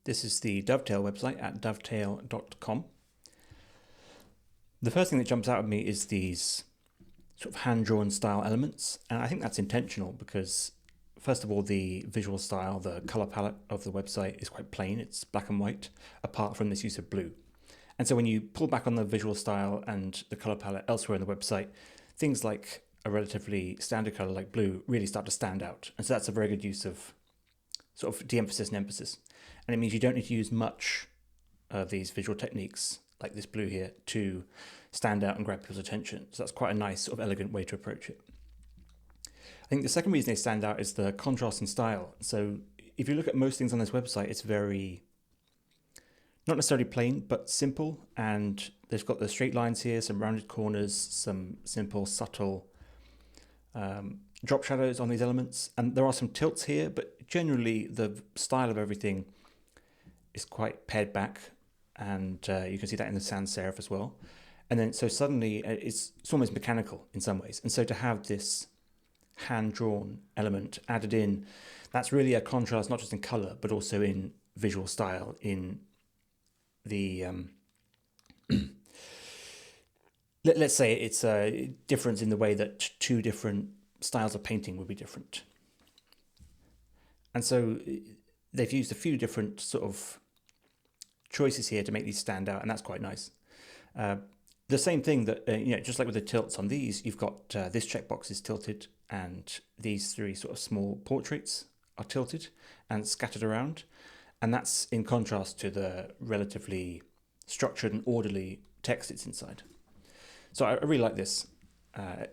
This is the Dovetail website at dovetail.com. The first thing that jumps out at me is these sort of hand-drawn style elements, and I think that's intentional because, first of all, the visual style, the color palette of the website is quite plain. It's black and white, apart from this use of blue. And so when you pull back on the visual style and the color palette elsewhere in the website, things like a relatively standard color like blue really start to stand out. And so that's a very good use of sort of de-emphasis and emphasis. And it means you don't need to use much of these visual techniques like this blue here to stand out and grab people's attention. So that's quite a nice sort of elegant way to approach it. I think the second reason they stand out is the contrast in style. So if you look at most things on this website, it's very, not necessarily plain, but simple. And they've got the straight lines here, some rounded corners, some simple, subtle drop shadows on these elements. And there are some tilts here, but generally the style of everything is quite pared back. And you can see that in the sans serif as well. And then so suddenly it's almost mechanical in some ways. And so to have this hand-drawn element added in, that's really a contrast, not just in color, but also in visual style, in the, let's say it's a difference in the way that two different styles of painting would be different. And so they've used a few different sort of choices here to make these stand out, and that's quite nice. The same thing that, just like with the tilts on these, you've got this checkbox is tilted and these three sort of small portraits are tilted and scattered around. And that's in contrast to the relatively structured and orderly text it's inside. So I really like this,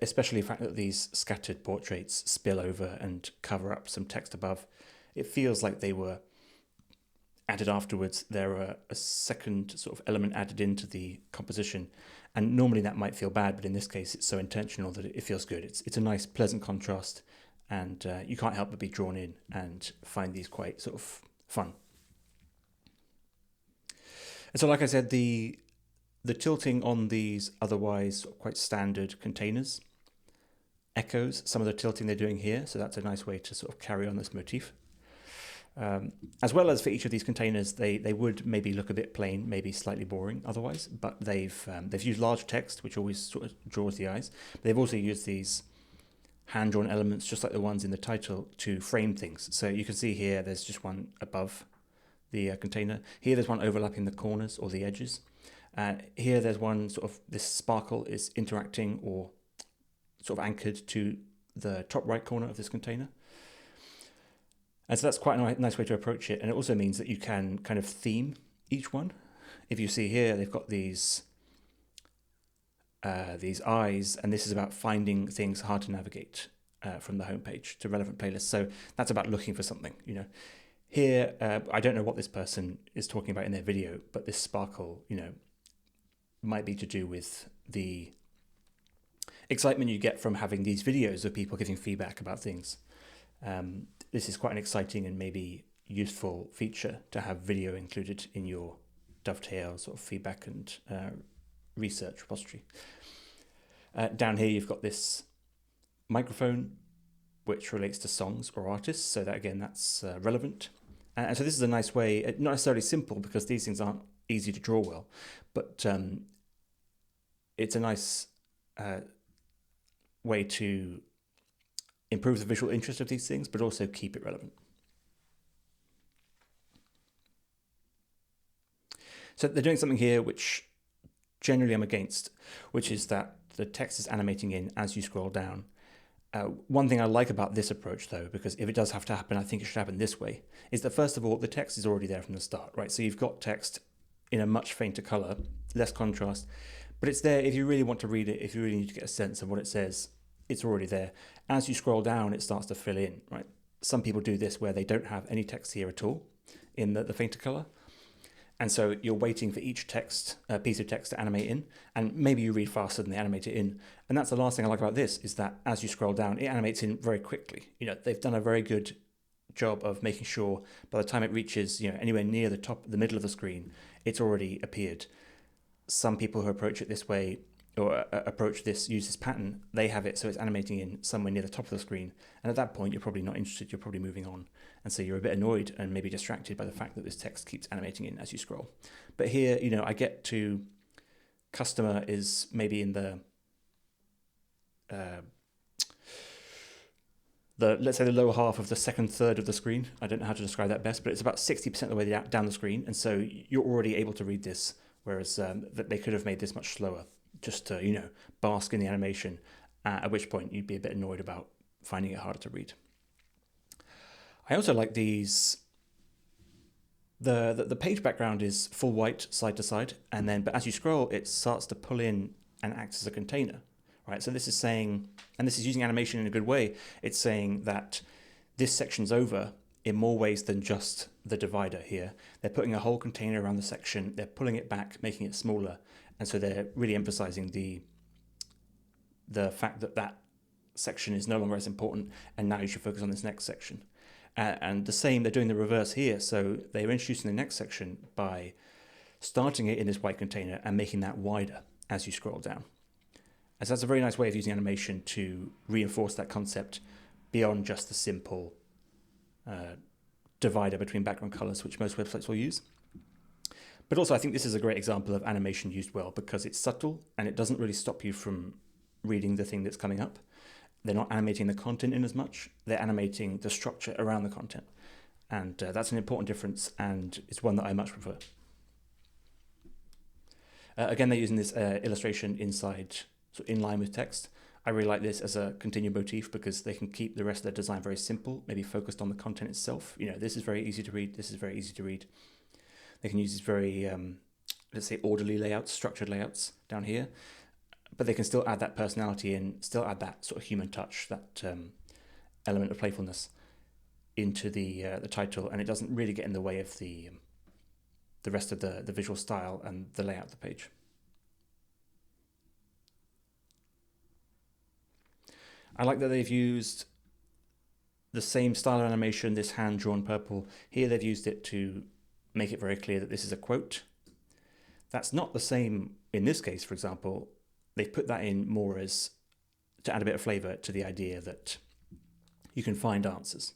especially the fact that these scattered portraits spill over and cover up some text above. It feels like they were added afterwards. They're a second sort of element added into the composition. And normally that might feel bad, but in this case, it's so intentional that it feels good. It's a nice, pleasant contrast, and you can't help but be drawn in and find these quite sort of fun. And so, like I said, the tilting on these otherwise quite standard containers echoes some of the tilting they're doing here. So that's a nice way to sort of carry on this motif. As well as for each of these containers, they would maybe look a bit plain, maybe slightly boring otherwise, but they've used large text, which always sort of draws the eyes. But they've also used these hand-drawn elements, just like the ones in the title, to frame things. So you can see here, there's just one above the container. Here, there's one overlapping the corners or the edges. Here, there's one sort of, this sparkle is interacting or sort of anchored to the top right corner of this container. And so that's quite a nice way to approach it. And it also means that you can kind of theme each one. If you see here, they've got these eyes, and this is about finding things hard to navigate from the homepage to relevant playlists. So that's about looking for something, Here, I don't know what this person is talking about in their video, but this sparkle, might be to do with the excitement you get from having these videos of people giving feedback about things. This is quite an exciting and maybe useful feature to have video included in your Dovetail sort of feedback and research repository. Down here, you've got this microphone, which relates to songs or artists. So that, again, that's relevant. And so this is a nice way, not necessarily simple because these things aren't easy to draw well, but it's a nice way to improve the visual interest of these things, but also keep it relevant. So they're doing something here which generally I'm against, which is that the text is animating in as you scroll down. One thing I like about this approach, though, because if it does have to happen, I think it should happen this way, is that first of all, the text is already there from the start, right? So you've got text in a much fainter color, less contrast, but it's there if you really want to read it, if you really need to get a sense of what it says. It's already there. As you scroll down, it starts to fill in, right? Some people do this where they don't have any text here at all in the fainter color. And so you're waiting for each piece of text to animate in, and maybe you read faster than they animate it in. And that's the last thing I like about this, is that as you scroll down, it animates in very quickly. They've done a very good job of making sure by the time it reaches, anywhere near the middle of the screen, it's already appeared. Some people who approach it this way or approach this, use this pattern, they have it so it's animating in somewhere near the top of the screen. And at that point, you're probably not interested, you're probably moving on. And so you're a bit annoyed and maybe distracted by the fact that this text keeps animating in as you scroll. But here, I get to customer is maybe in the let's say the lower half of the second third of the screen. I don't know how to describe that best, but it's about 60% of the way down the screen. And so you're already able to read this, whereas that they could have made this much slower just to, bask in the animation, at which point you'd be a bit annoyed about finding it harder to read. I also like these. The page background is full white side to side, but as you scroll, it starts to pull in and act as a container, right? So this is saying, and this is using animation in a good way, it's saying that this section's over in more ways than just the divider here. They're putting a whole container around the section, they're pulling it back, making it smaller, and so they're really emphasizing the fact that section is no longer as important, and now you should focus on this next section. And the same, they're doing the reverse here. So they're introducing the next section by starting it in this white container and making that wider as you scroll down. And so that's a very nice way of using animation to reinforce that concept beyond just the simple divider between background colors, which most websites will use. But also, I think this is a great example of animation used well because it's subtle and it doesn't really stop you from reading the thing that's coming up. They're not animating the content in as much, they're animating the structure around the content. And that's an important difference, and it's one that I much prefer. Again, they're using this illustration inside, so in line with text. I really like this as a continued motif because they can keep the rest of their design very simple, maybe focused on the content itself. This is very easy to read, this is very easy to read. They can use these very, let's say, orderly layouts, structured layouts down here. But they can still add that personality in, still add that sort of human touch, that element of playfulness into the title, and it doesn't really get in the way of the rest of the visual style and the layout of the page. I like that they've used the same style of animation, this hand-drawn purple. Here they've used it to make it very clear that this is a quote. That's not the same in this case, for example. They've put that in more as to add a bit of flavour to the idea that you can find answers.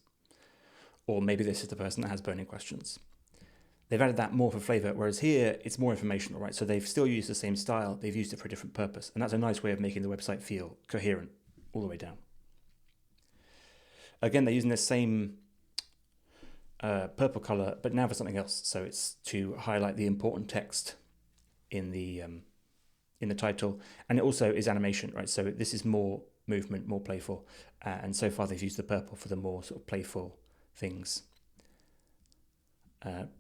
Or maybe this is the person that has burning questions. They've added that more for flavour, whereas here it's more informational, right? So they've still used the same style, they've used it for a different purpose. And that's a nice way of making the website feel coherent all the way down. Again, they're using the same purple colour, but now for something else. So it's to highlight the important text in the title, and it also is animation, right? So this is more movement, more playful, and so far they've used the purple for the more sort of playful things.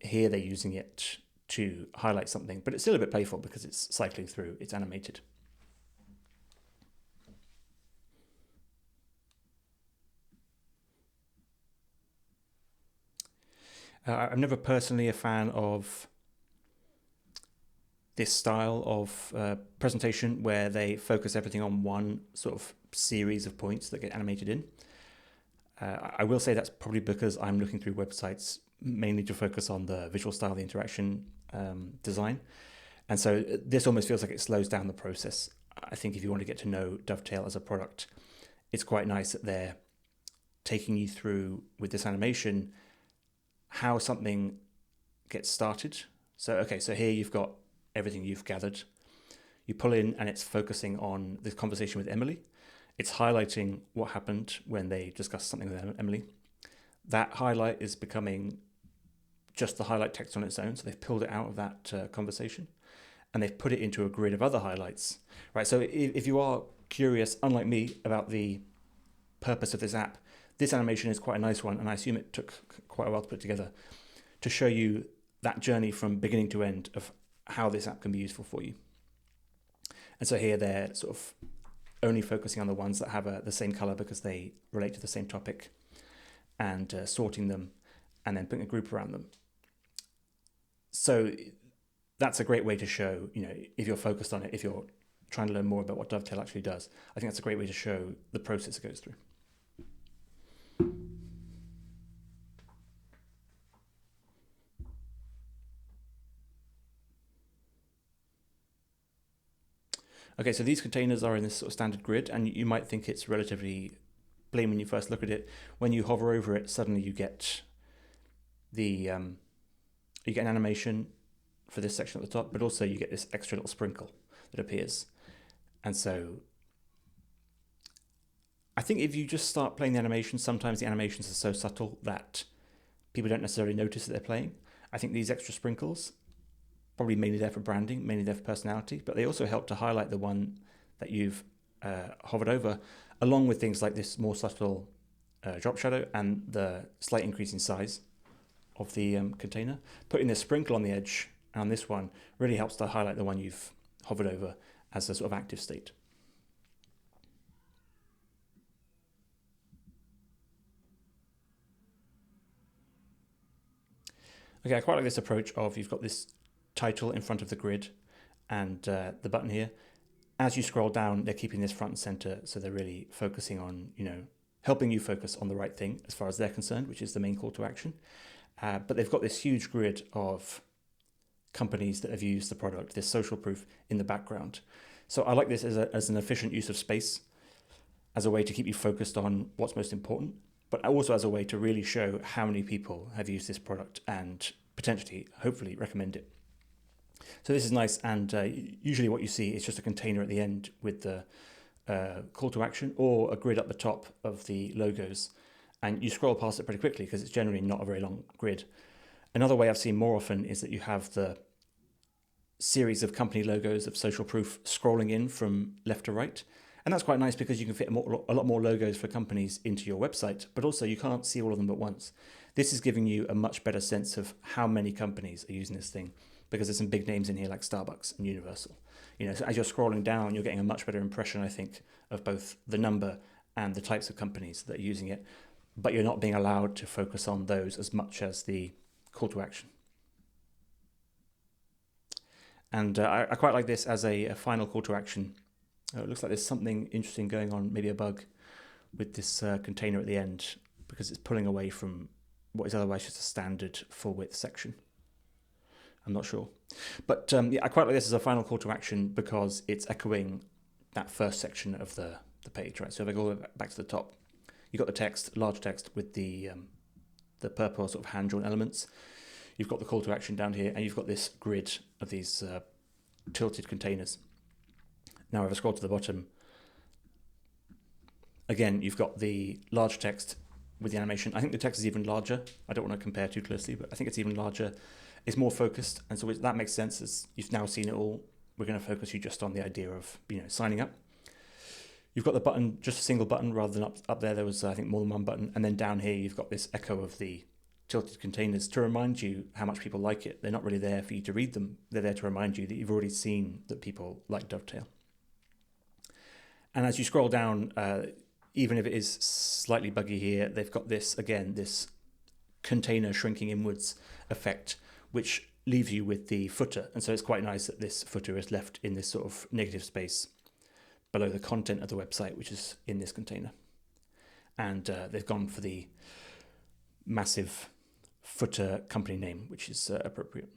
Here they're using it to highlight something, but it's still a bit playful because it's cycling through, it's animated. I'm never personally a fan of this style of presentation where they focus everything on one sort of series of points that get animated in. I will say that's probably because I'm looking through websites mainly to focus on the visual style, the interaction design. And so this almost feels like it slows down the process. I think if you want to get to know Dovetail as a product, it's quite nice that they're taking you through with this animation how something gets started. So here you've got everything you've gathered. You pull in and it's focusing on this conversation with Emily. It's highlighting what happened when they discussed something with Emily. That highlight is becoming just the highlight text on its own. So they've pulled it out of that conversation and they've put it into a grid of other highlights, right? So if you are curious, unlike me, about the purpose of this app, this animation is quite a nice one, and I assume it took quite a while to put together to show you that journey from beginning to end of how this app can be useful for you. And so here they're sort of only focusing on the ones that have the same color because they relate to the same topic, and sorting them and then putting a group around them. So that's a great way to show, if you're focused on it, if you're trying to learn more about what Dovetail actually does, I think that's a great way to show the process it goes through. Okay, so these containers are in this sort of standard grid, and you might think it's relatively plain when you first look at it. When you hover over it, suddenly you get the you get an animation for this section at the top, but also you get this extra little sprinkle that appears. And so I think if you just start playing the animations, sometimes the animations are so subtle that people don't necessarily notice that they're playing. I think these extra sprinkles, probably mainly there for branding, mainly there for personality, but they also help to highlight the one that you've hovered over, along with things like this more subtle drop shadow and the slight increase in size of the container. Putting the sprinkle on the edge and on this one really helps to highlight the one you've hovered over as a sort of active state. Okay, I quite like this approach of you've got this title in front of the grid and the button here. As you scroll down, they're keeping this front and center, so they're really focusing on, helping you focus on the right thing as far as they're concerned, which is the main call to action. But they've got this huge grid of companies that have used the product, this social proof in the background. So I like this as an efficient use of space, as a way to keep you focused on what's most important, but also as a way to really show how many people have used this product and potentially, hopefully, recommend it. So this is nice, and usually what you see is just a container at the end with the call to action or a grid up the top of the logos, and you scroll past it pretty quickly because it's generally not a very long grid. Another way I've seen more often is that you have the series of company logos of social proof scrolling in from left to right. And that's quite nice because you can fit a lot more logos for companies into your website, but also you can't see all of them at once. This is giving you a much better sense of how many companies are using this thing, because there's some big names in here like Starbucks and Universal. So as you're scrolling down, you're getting a much better impression, I think, of both the number and the types of companies that are using it, but you're not being allowed to focus on those as much as the call to action. And I quite like this as a final call to action. It looks like there's something interesting going on, maybe a bug with this container at the end, because it's pulling away from what is otherwise just a standard full width section. I'm not sure. But I quite like this as a final call to action because it's echoing that first section of the page, right? So if I go back to the top, you've got the text, large text with the purple sort of hand-drawn elements. You've got the call to action down here, and you've got this grid of these tilted containers. Now, if I scroll to the bottom, again, you've got the large text with the animation. I think the text is even larger. I don't want to compare too closely, but I think it's even larger. It's more focused, and so that makes sense. As you've now seen it all, we're going to focus you just on the idea of signing up. You've got the button, just a single button rather than up there. There was, I think, more than one button, and then down here you've got this echo of the tilted containers to remind you how much people like it. They're not really there for you to read them. They're there to remind you that you've already seen that people like Dovetail. And as you scroll down, even if it is slightly buggy here, they've got this, again, this container shrinking inwards effect, which leaves you with the footer. And so it's quite nice that this footer is left in this sort of negative space below the content of the website, which is in this container. And they've gone for the massive footer company name, which is appropriate.